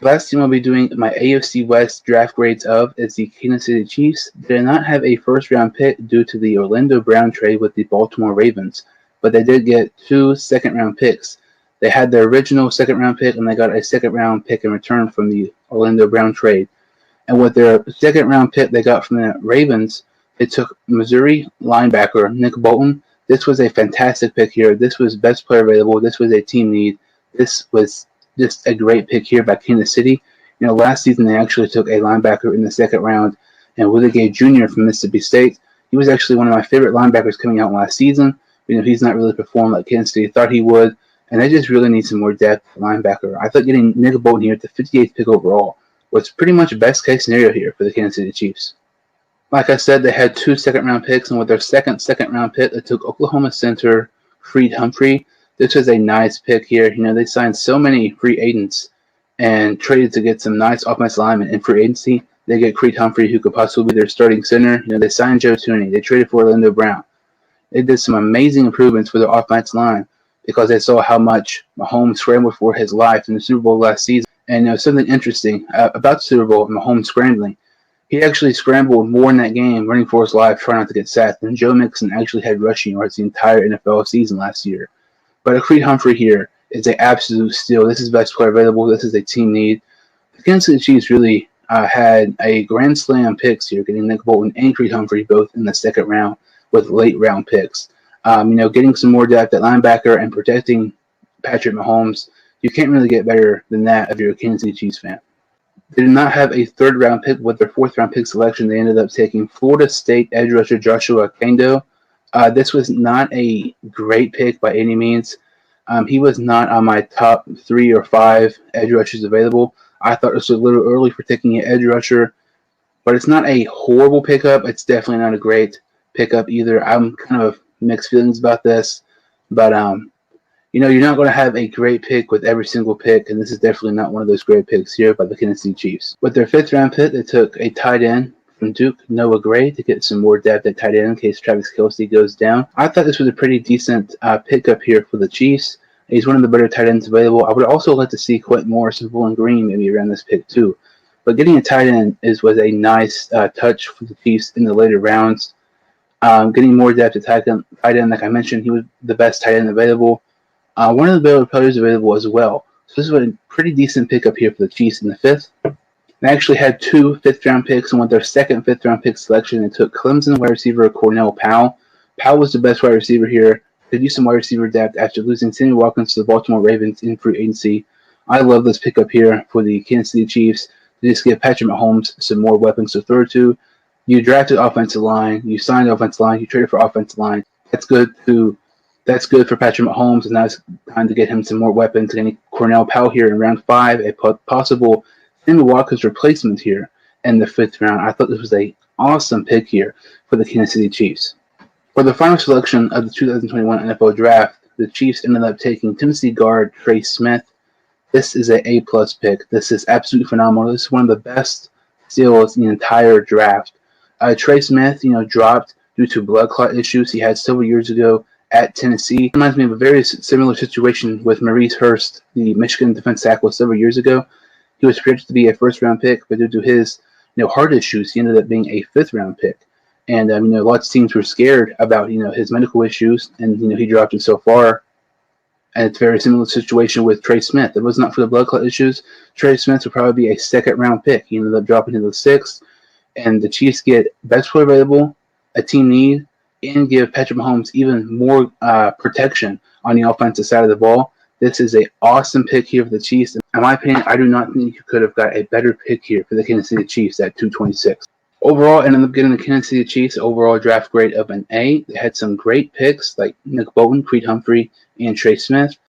The last team I'll be doing my AFC West draft grades of is the Kansas City Chiefs. They did not have a first-round pick due to the Orlando Brown trade with the Baltimore Ravens, but they did get 2 second-round picks. They had their original second-round pick, and they got a second-round pick in return from the Orlando Brown trade. And with their second-round pick they got from the Ravens, they took Missouri linebacker Nick Bolton. This was a fantastic pick here. This was best player available. This was a team need. This was just a great pick here by Kansas City. Last season they actually took a linebacker in the second round, and Willie Gay Jr. from Mississippi State. He was actually one of my favorite linebackers coming out last season. He's not really performed like Kansas City thought he would, and they just really need some more depth at linebacker. I thought getting Nick Bolton here at the 58th pick overall was pretty much a best case scenario here for the Kansas City Chiefs. Like I said, they had 2 second-round picks, and with their second-round pick, they took Oklahoma center Creed Humphrey. This was a nice pick here. They signed so many free agents and traded to get some nice offensive linemen in free agency. They get Creed Humphrey, who could possibly be their starting center. They signed Joe Thuney. They traded for Orlando Brown. They did some amazing improvements for their offensive line because they saw how much Mahomes scrambled for his life in the Super Bowl last season. And something interesting about the Super Bowl and Mahomes scrambling. He actually scrambled more in that game, running for his life, trying not to get sacked, than Joe Mixon actually had rushing yards the entire NFL season last year. But a Creed Humphrey here is an absolute steal. This is best player available. This is a team need. The Kansas City Chiefs really had a grand slam picks here, getting Nick Bolton and Creed Humphrey both in the second round with late round picks. Getting some more depth at linebacker and protecting Patrick Mahomes. You can't really get better than that if you're a Kansas City Chiefs fan. They did not have a third-round pick. With their fourth-round pick selection, they ended up taking Florida State edge rusher Joshua Kendo. This was not a great pick by any means. He was not on my top 3 or 5 edge rushers available. I thought this was a little early for taking an edge rusher, but it's not a horrible pickup. It's definitely not a great pickup either. I'm kind of mixed feelings about this, but you're not going to have a great pick with every single pick, and this is definitely not one of those great picks here by the Kansas City Chiefs. With their 5th-round pick, they took a tight end from Duke, Noah Gray, to get some more depth at tight end in case Travis Kelce goes down. I thought this was a pretty decent pickup here for the Chiefs. He's one of the better tight ends available. I would also like to see Quentin Morris and Bowling Green maybe around this pick too. But getting a tight end was a nice touch for the Chiefs in the later rounds. Getting more depth at tight end, like I mentioned, he was the best tight end available. One of the better players available as well. So this was a pretty decent pickup here for the Chiefs in the 5th. They actually had 2 5th-round picks, and with their second 5th-round pick selection, they took Clemson wide receiver Cornell Powell. Powell was the best wide receiver here. They used some wide receiver depth after losing Sammy Watkins to the Baltimore Ravens in free agency. I love this pickup here for the Kansas City Chiefs to just give Patrick Mahomes some more weapons to throw to. You drafted offensive line, you signed offensive line, you traded for offensive line. That's good for Patrick Mahomes, and now it's time to get him some more weapons. Getting Cornell Powell here in round 5, a possible Sammy Watkins replacement here in the 5th round. I thought this was an awesome pick here for the Kansas City Chiefs. For the final selection of the 2021 NFL Draft, the Chiefs ended up taking Tennessee guard Trey Smith. This is an A-plus pick. This is absolutely phenomenal. This is one of the best steals in the entire draft. Trey Smith, dropped due to blood clot issues he had several years ago at Tennessee. It reminds me of a very similar situation with Maurice Hurst, the Michigan defense tackle, several years ago. He was projected to be a 1st-round pick, but due to his heart issues, he ended up being a 5th-round pick. And lots of teams were scared about his medical issues, and he dropped it so far. And it's a very similar situation with Trey Smith. If it was not for the blood clot issues, Trey Smith would probably be a 2nd-round pick. He ended up dropping to the 6th, and the Chiefs get best player available, a team need, and give Patrick Mahomes even more protection on the offensive side of the ball. This is an awesome pick here for the Chiefs. In my opinion, I do not think you could have got a better pick here for the Kansas City Chiefs at 226. Overall, I ended up getting the Kansas City Chiefs overall draft grade of an A. They had some great picks like Nick Bolton, Creed Humphrey, and Trey Smith.